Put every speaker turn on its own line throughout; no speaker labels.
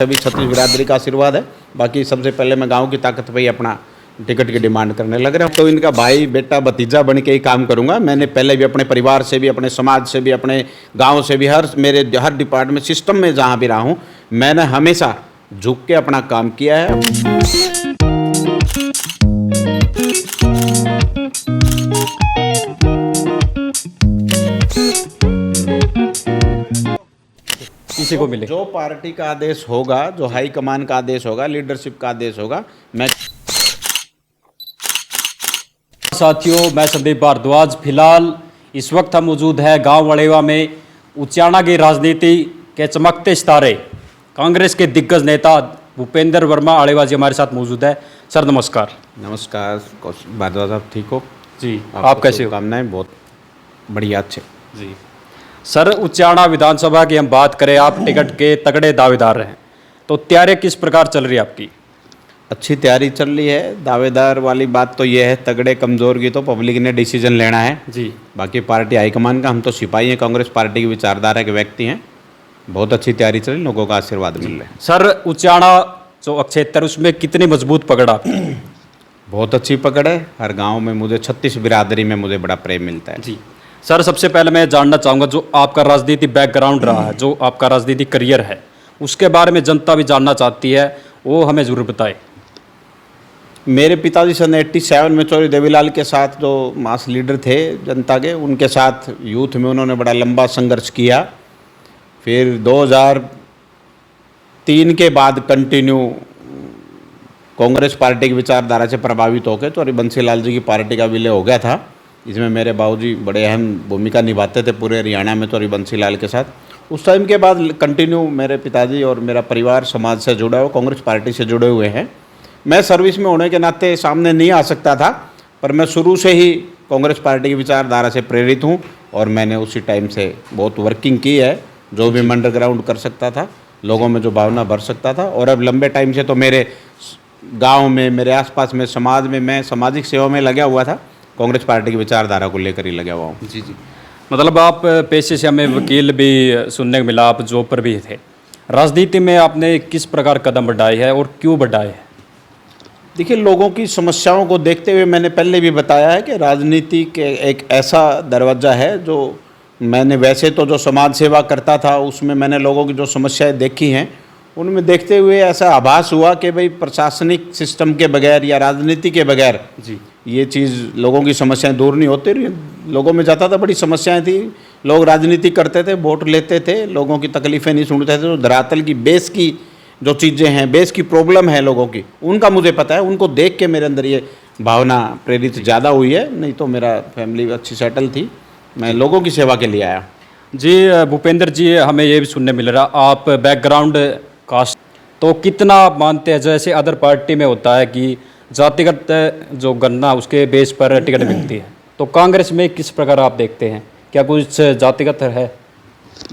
सभी छत्तीस बिरादरी का आशीर्वाद है। बाकी सबसे पहले मैं गांव की ताकत पे ही अपना टिकट की डिमांड करने लग रहा हूँ। तो इनका भाई बेटा भतीजा बन के ही काम करूंगा। मैंने पहले भी अपने परिवार से भी, अपने समाज से भी, अपने गांव से भी, हर डिपार्टमेंट सिस्टम में जहां भी रहा हूं, मैंने हमेशा झुक के अपना काम किया है।
किसी को मिले
जो पार्टी का आदेश होगा, जो हाईकमान का आदेश होगा, लीडरशिप का आदेश होगा, मैं
साथियों, मैं संदीप भारद्वाज। फिलहाल इस वक्त हम मौजूद है गांव वड़ेवा में। उचाणा की राजनीति के चमकते सितारे कांग्रेस के दिग्गज नेता भूपेंद्र वर्मा आड़ेवा जी हमारे साथ मौजूद है। सर नमस्कार।
नमस्कार भारद्वाज साहब, ठीक हो
जी, आप कैसे हो?
कामनाएं बहुत बढ़िया, अच्छे
जी सर, उचाणा विधानसभा की हम बात करें, आप टिकट के तगड़े दावेदार हैं, तो तैयारी किस प्रकार चल रही है आपकी?
अच्छी तैयारी चल रही है। दावेदार वाली बात तो ये है, तगड़े कमज़ोर की तो पब्लिक ने डिसीजन लेना है
जी।
बाकी पार्टी हाईकमान का, हम तो सिपाही हैं, कांग्रेस पार्टी की विचारधारा के व्यक्ति हैं। बहुत अच्छी तैयारी चल रही, लोगों का आशीर्वाद मिल रहा है।
सर, उचाणा जो क्षेत्र उसमें कितनी मजबूत पकड़ आपकी?
बहुत अच्छी पकड़ है। हर गांव में मुझे 36 बिरादरी में मुझे बड़ा प्रेम मिलता है।
जी सर, सबसे पहले मैं जानना चाहूँगा, जो आपका राजनीति बैकग्राउंड रहा है, जो आपका राजनीति करियर है, उसके बारे में जनता भी जानना चाहती है, वो हमें ज़रूर बताएं।
मेरे पिताजी सन 87 में चौधरी देवीलाल के साथ जो मास लीडर थे जनता के, उनके साथ यूथ में उन्होंने बड़ा लंबा संघर्ष किया। फिर 2003 के बाद कंटिन्यू कांग्रेस पार्टी की विचारधारा से प्रभावित होकर चौधरी बंसीलाल जी की पार्टी का विलय हो गया था। इसमें मेरे बाबूजी बड़े अहम भूमिका निभाते थे पूरे हरियाणा में चौधरी बंसीलाल के साथ। उस टाइम के बाद कंटिन्यू मेरे पिताजी और मेरा परिवार समाज से जुड़ा हुआ, कांग्रेस पार्टी से जुड़े हुए हैं। मैं सर्विस में होने के नाते सामने नहीं आ सकता था, पर मैं शुरू से ही कांग्रेस पार्टी की विचारधारा से प्रेरित हूं और मैंने उसी टाइम से बहुत वर्किंग की है। जो भी मैं अंडरग्राउंड कर सकता था, लोगों में जो भावना भर सकता था। और अब लंबे टाइम से तो मेरे गांव में, मेरे आसपास में, समाज में मैं सामाजिक सेवा में लगा हुआ था, कांग्रेस पार्टी की विचारधारा को लेकर ही लगा हुआ हूँ।
जी जी, मतलब आप पेशे से, हमें वकील भी सुनने को मिला, आप जॉब पर भी थे। राजनीति में आपने किस प्रकार कदम बढ़ाए हैं और क्यों बढ़ाए हैं?
देखिए, लोगों की समस्याओं को देखते हुए मैंने पहले भी बताया है कि राजनीति के एक ऐसा दरवाज़ा है जो मैंने, वैसे तो जो समाज सेवा करता था उसमें मैंने लोगों की जो समस्याएं देखी हैं, उनमें देखते हुए ऐसा आभास हुआ कि भाई प्रशासनिक सिस्टम के बगैर या राजनीति के बगैर
जी,
ये चीज़, लोगों की समस्याएं दूर नहीं होती। लोगों में जाता था, बड़ी समस्याएं थी, लोग राजनीति करते थे, वोट लेते थे, लोगों की तकलीफ़ें नहीं सुनते थे। तो धरातल की बेस की जो चीज़ें हैं, बेस की प्रॉब्लम है लोगों की, उनका मुझे पता है। उनको देख के मेरे अंदर ये भावना प्रेरित ज़्यादा हुई है। नहीं तो मेरा फैमिली अच्छी सेटल थी, मैं लोगों की सेवा के लिए आया।
जी भूपेंद्र जी, हमें ये भी सुनने मिल रहा, आप बैकग्राउंड कास्ट, तो कितना आप मानते हैं, जैसे अदर पार्टी में होता है कि जातिगत जो गणना उसके बेस पर टिकट मिलती है, तो कांग्रेस में किस प्रकार आप देखते हैं? क्या कुछ जातिगत है?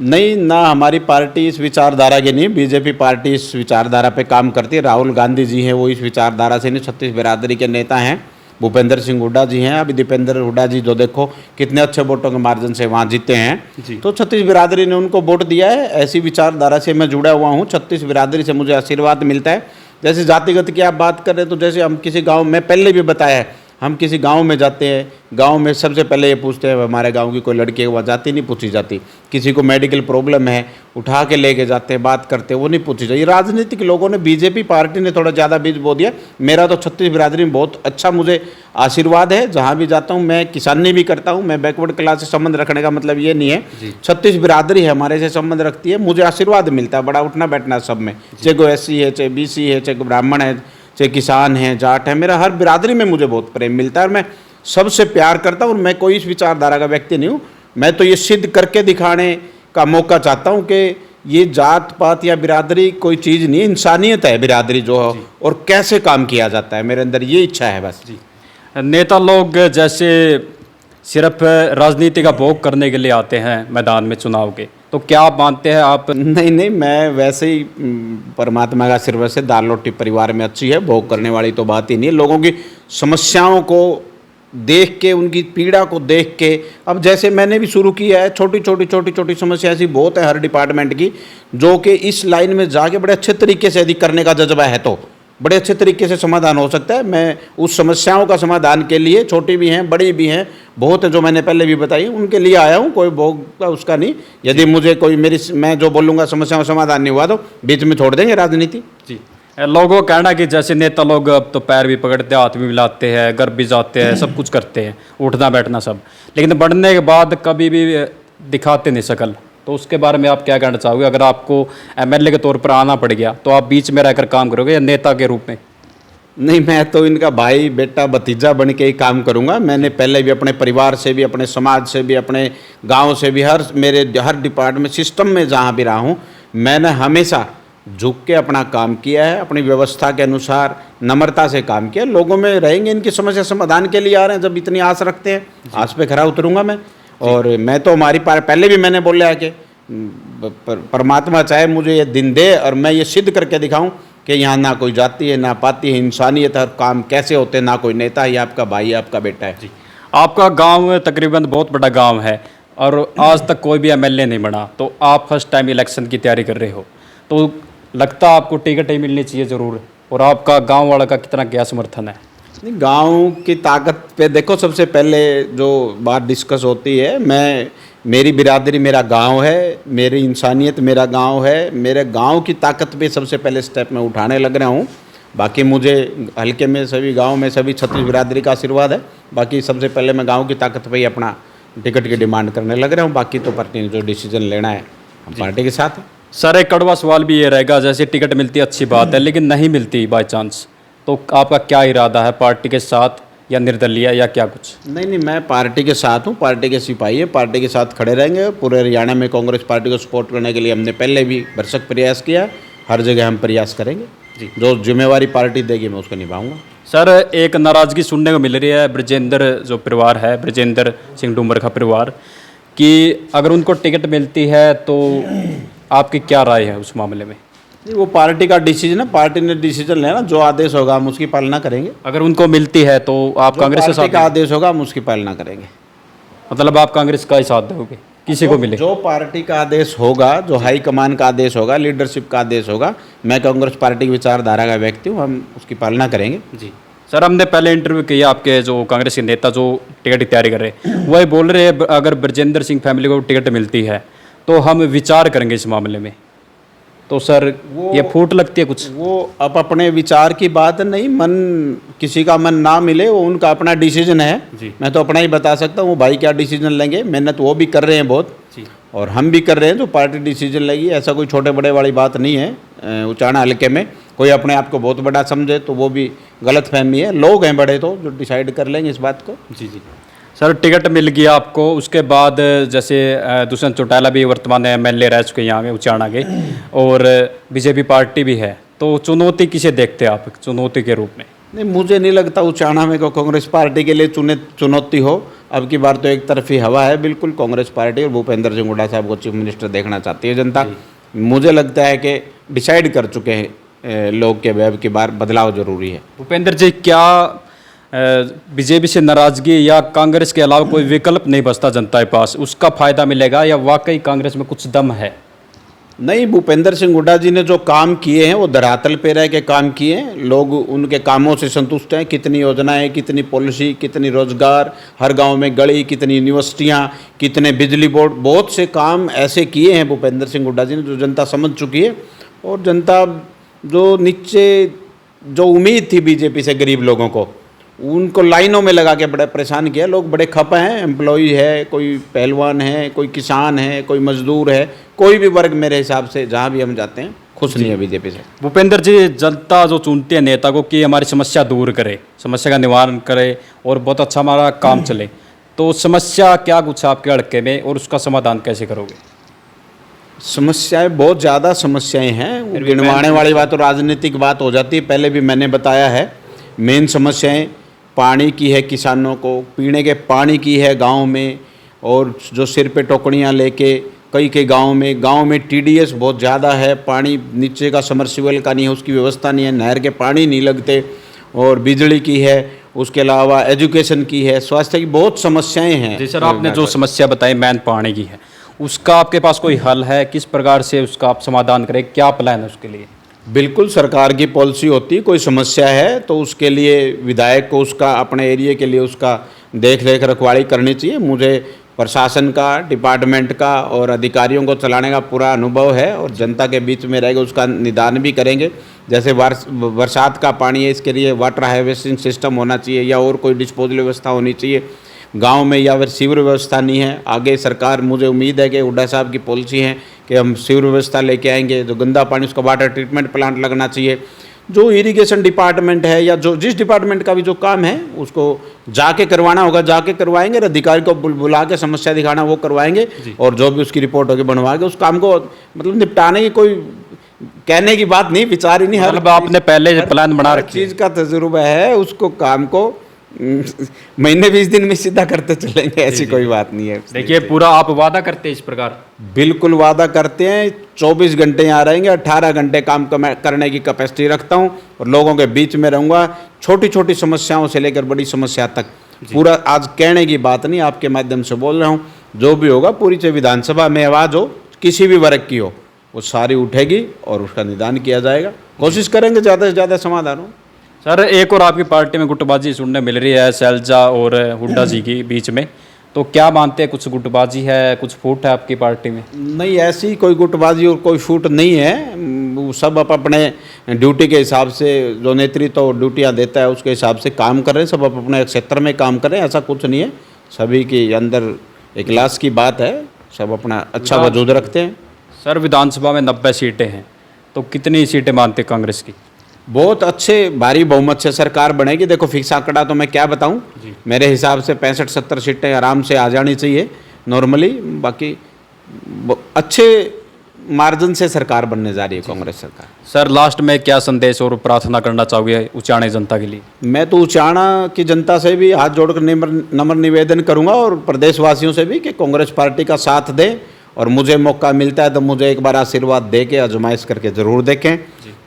नहीं ना, हमारी पार्टी इस विचारधारा की नहीं। बीजेपी पार्टी इस विचारधारा पे काम करती है। राहुल गांधी जी हैं, वो इस विचारधारा से नहीं, छत्तीस बिरादरी के नेता हैं। भूपेंद्र सिंह हुड्डा जी हैं, अभी दीपेंद्र हुड्डा जी, जो देखो कितने अच्छे वोटों के मार्जिन से वहाँ जीते हैं। तो छत्तीस बिरादरी ने उनको वोट दिया है। ऐसी विचारधारा से मैं जुड़ा हुआ हूँ। छत्तीस बिरादरी से मुझे आशीर्वाद मिलता है। जैसे जातिगत की आप बात कर रहे हैं, तो जैसे हम किसी गाँव में, पहले भी बताया है, हम किसी गांव में जाते हैं, गांव में सबसे पहले ये पूछते हैं, हमारे गांव की कोई लड़की है, वहाँ जाति नहीं पूछी जाती। किसी को मेडिकल प्रॉब्लम है, उठा के लेके जाते हैं, बात करते हैं, वो नहीं पूछी जाती। राजनीतिक लोगों ने, बीजेपी पार्टी ने थोड़ा ज़्यादा बीज बो दिया। मेरा तो छत्तीस बिरादरी में बहुत अच्छा मुझे आशीर्वाद है। जहाँ भी जाता हूँ, मैं किसानी भी करता हूँ। मैं बैकवर्ड क्लास से संबंध रखने का मतलब ये नहीं है, छत्तीस बिरादरी है हमारे से संबंध रखती है, मुझे आशीर्वाद मिलता है बड़ा, उठना बैठना सब में, चाहे कोई SC है, चाहे BC है, चाहे ब्राह्मण है, चाहे किसान हैं, जाट है, मेरा हर बिरादरी में मुझे बहुत प्रेम मिलता है और मैं सबसे प्यार करता हूँ। और मैं कोई इस विचारधारा का व्यक्ति नहीं हूँ। मैं तो ये सिद्ध करके दिखाने का मौका चाहता हूँ कि ये जात पात या बिरादरी कोई चीज़ नहीं है, इंसानियत है बिरादरी जो है, और कैसे काम किया जाता है। मेरे अंदर ये इच्छा है बस।
जी, नेता लोग जैसे सिर्फ राजनीति का भोग करने के लिए आते हैं मैदान में चुनाव के, तो क्या आप मानते हैं आप?
नहीं, मैं वैसे ही परमात्मा का आशीर्वाद से दाल रोटी परिवार में अच्छी है, भोग करने वाली तो बात ही नहीं है। लोगों की समस्याओं को देख के, उनकी पीड़ा को देख के, अब जैसे मैंने भी शुरू किया है, छोटी छोटी समस्या ऐसी बहुत है हर डिपार्टमेंट की, जो कि इस लाइन में जाके बड़े अच्छे तरीके से यदि करने का जज्बा है तो बड़े अच्छे तरीके से समाधान हो सकता है। मैं उस समस्याओं का समाधान के लिए, छोटी भी हैं बड़ी भी हैं, बहुत है जो मैंने पहले भी बताई, उनके लिए आया हूँ। कोई भोग का उसका नहीं। यदि मुझे कोई मैं जो बोलूँगा समस्याओं का समाधान नहीं हुआ तो बीच में छोड़ देंगे राजनीति।
जी, लोगों का कहना कि जैसे नेता लोग अब तो पैर भी पकड़ते हैं, हाथ भी मिलाते हैं, घर भी जाते हैं, सब कुछ करते हैं, उठना बैठना सब, लेकिन बढ़ने के बाद कभी भी दिखाते नहीं शकल। तो उसके बारे में आप क्या कहना चाहोगे? अगर आपको एमएलए के तौर पर आना पड़ गया तो आप बीच में रहकर काम करोगे या नेता के रूप में?
नहीं, मैं तो इनका भाई बेटा भतीजा बन के ही काम करूंगा। मैंने पहले भी अपने परिवार से भी, अपने समाज से भी, अपने गांव से भी, हर डिपार्टमेंट सिस्टम में जहां भी रहा हूं, मैंने हमेशा झुक के अपना काम किया है, अपनी व्यवस्था के अनुसार नम्रता से काम किया। लोगों में रहेंगे, इनकी समस्या समाधान के लिए आ रहे हैं, जब इतनी आस रखते हैं, आस पे खरा उतरूंगा मैं। और मैं तो पहले भी मैंने बोला है कि परमात्मा चाहे मुझे ये दिन दे और मैं ये सिद्ध करके दिखाऊं कि यहाँ ना कोई जाति है, ना पाति है, इंसानियत, हर काम कैसे होते हैं, ना कोई नेता है, आपका भाई है, आपका बेटा है।
जी, आपका गांव तकरीबन बहुत बड़ा गांव है और आज तक कोई भी एमएलए नहीं बना, तो आप फर्स्ट टाइम इलेक्शन की तैयारी कर रहे हो, तो लगता आपको टिकट ही मिलनी चाहिए ज़रूर। और आपका गांव वाला का कितना क्या समर्थन है?
नहीं, गांव की ताकत पे देखो, सबसे पहले जो बात डिस्कस होती है, मेरी बिरादरी मेरा गांव है, मेरी इंसानियत मेरा गांव है, मेरे गांव की ताकत पे सबसे पहले स्टेप मैं उठाने लग रहा हूँ। बाकी मुझे हल्के में सभी गांव में सभी छत्तीस बिरादरी का आशीर्वाद है। बाकी सबसे पहले मैं गांव की ताकत पे ही अपना टिकट की डिमांड करने लग रहा हूँ। बाकी तो पार्टी ने जो डिसीजन लेना है, हम पार्टी के साथ हैं।
सर, एक कड़वा सवाल भी ये रहेगा, जैसे टिकट मिलती है अच्छी बात है, लेकिन नहीं मिलती बाय चांस, तो आपका क्या इरादा है? पार्टी के साथ या निर्दलीय या क्या कुछ?
नहीं, मैं पार्टी के साथ हूँ, पार्टी के सिपाही है, पार्टी के साथ खड़े रहेंगे। पूरे हरियाणा में कांग्रेस पार्टी को सपोर्ट करने के लिए हमने पहले भी भरसक प्रयास किया, हर जगह हम प्रयास करेंगे जी। जो जिम्मेवारी पार्टी देगी मैं उसको निभाऊंगा।
सर, एक नाराज़गी सुनने को मिल रही है ब्रजेंद्र जो परिवार है, ब्रजेंद्र सिंह डूमर का परिवार, कि अगर उनको टिकट मिलती है तो आपकी क्या राय है उस मामले में?
नहीं, वो पार्टी का डिसीजन है, पार्टी ने डिसीजन लेना, जो आदेश होगा हम उसकी पालना करेंगे।
अगर उनको मिलती है तो आप कांग्रेस के साथ?
का आदेश होगा हम उसकी पालना करेंगे।
मतलब आप कांग्रेस का ही साथ दोगे, किसी को मिले?
जो पार्टी का आदेश होगा, जो हाईकमान का आदेश होगा, लीडरशिप का आदेश होगा, मैं कांग्रेस पार्टी की विचारधारा का व्यक्ति हूँ, हम उसकी पालना करेंगे
जी। सर, हमने पहले इंटरव्यू किया आपके जो कांग्रेस के नेता जो टिकट की तैयारी कर रहे हैं, वही बोल रहे हैं अगर ब्रजेंद्र सिंह फैमिली को टिकट मिलती है तो हम विचार करेंगे इस मामले में। तो सर, ये फूट लगती है कुछ?
वो अब अपने विचार की बात नहीं, किसी का मन ना मिले, वो उनका अपना डिसीजन है
जी।
मैं तो अपना ही बता सकता हूँ, वो भाई क्या डिसीजन लेंगे। मेहनत वो भी कर रहे हैं बहुत
जी,
और हम भी कर रहे हैं, जो पार्टी डिसीजन लेगी। ऐसा कोई छोटे बड़े वाली बात नहीं है। उचाना हल्के में कोई अपने आप को बहुत बड़ा समझे तो वो भी गलत फहमी है। लोग हैं बड़े तो जो डिसाइड कर लेंगे इस बात को।
जी जी। सर, टिकट मिल गया आपको, उसके बाद जैसे दुष्यंत चौटाला भी वर्तमान एमएलए रह चुके हैं यहाँ के उचाना के, और बीजेपी पार्टी भी है, तो चुनौती किसे देखते हैं आप चुनौती के रूप में?
नहीं, मुझे नहीं लगता उचाना में को कांग्रेस पार्टी के लिए चुनौती हो। अब की बार तो एक तरफी हवा है बिल्कुल। कांग्रेस पार्टी और भूपेंद्र सिंह हुड्डा साहब को चीफ मिनिस्टर देखना चाहती है जनता। मुझे लगता है कि डिसाइड कर चुके हैं लोग के अब की बार बदलाव जरूरी है।
भूपेंद्र जी, क्या बीजेपी से नाराजगी या कांग्रेस के अलावा कोई विकल्प नहीं बचता जनता के पास, उसका फायदा मिलेगा या वाकई कांग्रेस में कुछ दम है?
नहीं, भूपेंद्र सिंह हुड्डा जी ने जो काम किए हैं वो धरातल पे रह के काम किए हैं। लोग उनके कामों से संतुष्ट हैं। कितनी योजनाएं, कितनी पॉलिसी, कितनी रोजगार, हर गांव में गली, कितनी यूनिवर्सिटियां, कितने बिजली बोर्ड, बहुत से काम ऐसे किए हैं भूपेंद्र सिंह हुड्डा जी ने जो जनता समझ चुकी है। और जनता जो नीचे जो उम्मीद थी बीजेपी से गरीब लोगों को, उनको लाइनों में लगा के बड़ा परेशान किया। लोग बड़े खपा हैं। एम्प्लॉई है, कोई पहलवान है, कोई किसान है, कोई मजदूर है, कोई भी वर्ग मेरे हिसाब से जहाँ भी हम जाते हैं खुश नहीं है बीजेपी से।
भूपेंद्र जी, जनता जो चुनती है नेता को कि हमारी समस्या दूर करे, समस्या का निवारण करे और बहुत अच्छा हमारा काम चले, तो समस्या क्या कुछ है आपके हड़के में और उसका समाधान कैसे करोगे?
समस्याएं बहुत ज़्यादा समस्याएं हैं। गिनवाने वाली बात तो राजनीतिक बात हो जाती है। पहले भी मैंने बताया है, मेन समस्याएं पानी की है, किसानों को पीने के पानी की है गांव में, और जो सिर पे टोकरियां लेके कई गांव में टीडीएस बहुत ज़्यादा है। पानी नीचे का समरसिबल का नहीं है, उसकी व्यवस्था नहीं है, नहर के पानी नहीं लगते। और बिजली की है, उसके अलावा एजुकेशन की है, स्वास्थ्य की बहुत समस्याएं हैं।
जी सर, आपने जो समस्या बताई मैन पानी की है, उसका आपके पास कोई हल है? किस प्रकार से उसका आप समाधान करें? क्या प्लान है उसके लिए?
बिल्कुल सरकार की पॉलिसी होती है, कोई समस्या है तो उसके लिए विधायक को उसका अपने एरिया के लिए उसका देख रेख रखवाली करनी चाहिए। मुझे प्रशासन का, डिपार्टमेंट का और अधिकारियों को चलाने का पूरा अनुभव है और जनता के बीच में रहेगा, उसका निदान भी करेंगे। जैसे बरसात का पानी है, इसके लिए वाटर हार्वेस्टिंग सिस्टम होना चाहिए या और कोई डिस्पोजल व्यवस्था होनी चाहिए गांव में, या फिर सीवर व्यवस्था नहीं है। आगे सरकार, मुझे उम्मीद है कि हुड्डा साहब की पॉलिसी है कि हम सीवर व्यवस्था लेके आएंगे। जो गंदा पानी, उसका वाटर ट्रीटमेंट प्लांट लगना चाहिए। जो इरिगेशन डिपार्टमेंट है या जो जिस डिपार्टमेंट का भी जो काम है उसको जाके करवाना होगा, जाके करवाएंगे। अधिकारी को बुला के समस्या दिखाना, वो करवाएंगे और जो भी उसकी रिपोर्ट होगी बनवा के उस काम को मतलब निपटाने की कोई कहने की बात नहीं, विचार ही नहीं।
मतलब आपने पहले प्लान बना रखी
चीज़ का तजुर्बा है, उसको काम को महीने 20 दिन में सीधा करते चलेंगे, ऐसी कोई बात नहीं है।
देखिए, पूरा आप वादा करते हैं इस प्रकार?
बिल्कुल वादा करते हैं। 24 घंटे यहाँ रहेंगे, 18 घंटे काम करने की कैपेसिटी रखता हूँ और लोगों के बीच में रहूँगा। छोटी छोटी समस्याओं से लेकर बड़ी समस्या तक पूरा, आज कहने की बात नहीं, आपके माध्यम से बोल रहा हूँ। जो भी होगा, पूरी चाहे विधानसभा में आवाज़ हो, किसी भी वर्ग की हो, वो सारी उठेगी और उसका निदान किया जाएगा। कोशिश करेंगे ज़्यादा से ज़्यादा समाधान हो।
सर, एक और आपकी पार्टी में गुटबाजी सुनने मिल रही है शैलजा और हुड्डा जी के बीच में, तो क्या मानते हैं? कुछ गुटबाजी है, कुछ फूट है आपकी पार्टी में?
नहीं, ऐसी कोई गुटबाजी और कोई फूट नहीं है। वो सब अपने ड्यूटी के हिसाब से, जो नेतृत्व ड्यूटियाँ देता है उसके हिसाब से काम कर रहे हैं। सब अपने क्षेत्र में काम कर रहे हैं, ऐसा कुछ नहीं है। सभी के अंदर इखलास की बात है, सब अपना अच्छा वजूद रखते हैं।
सर, विधानसभा में 90 सीटें हैं, तो कितनी सीटें मानते हैं कांग्रेस की?
बहुत अच्छे भारी बहुमत से सरकार बनेगी। देखो, फिक्स आंकड़ा तो मैं क्या बताऊं, मेरे हिसाब से 65-70 सीटें आराम से आ जानी चाहिए नॉर्मली। बाकी अच्छे मार्जिन से सरकार बनने जा रही है कांग्रेस सरकार।
सर, लास्ट में क्या संदेश और प्रार्थना करना चाहोगे उचाणे जनता के लिए?
मैं तो उचाणा की जनता से भी हाथ जोड़कर नम्र निवेदन करूंगा और प्रदेशवासियों से भी कि कांग्रेस पार्टी का साथ दें और मुझे मौका मिलता है तो मुझे एक बार आशीर्वाद दे के आजमाइश करके ज़रूर देखें,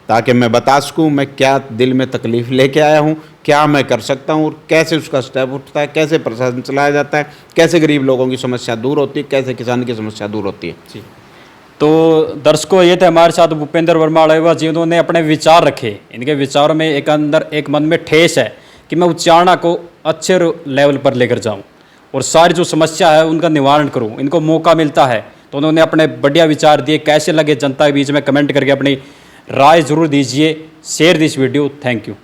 ताकि मैं बता सकूँ मैं क्या दिल में तकलीफ़ लेके आया हूँ, क्या मैं कर सकता हूँ और कैसे उसका स्टेप उठता है, कैसे प्रशासन चलाया जाता है, कैसे गरीब लोगों की समस्या दूर होती है, कैसे किसान की समस्या दूर होती है।
जी, तो दर्शकों, ये थे हमारे साथ भूपेंद्र वर्मा अड़ेवा जी। उन्होंने अपने विचार रखे। इनके विचारों में एक मन में ठेस है कि मैं उचाणा को अच्छे लेवल पर लेकर जाऊँ और सारी जो समस्या है उनका निवारण करूँ। इनको मौका मिलता है तो उन्होंने अपने बढ़िया विचार दिए। कैसे लगे जनता के बीच में कमेंट करके अपनी राय जरूर दीजिए। Share this video. Thank you.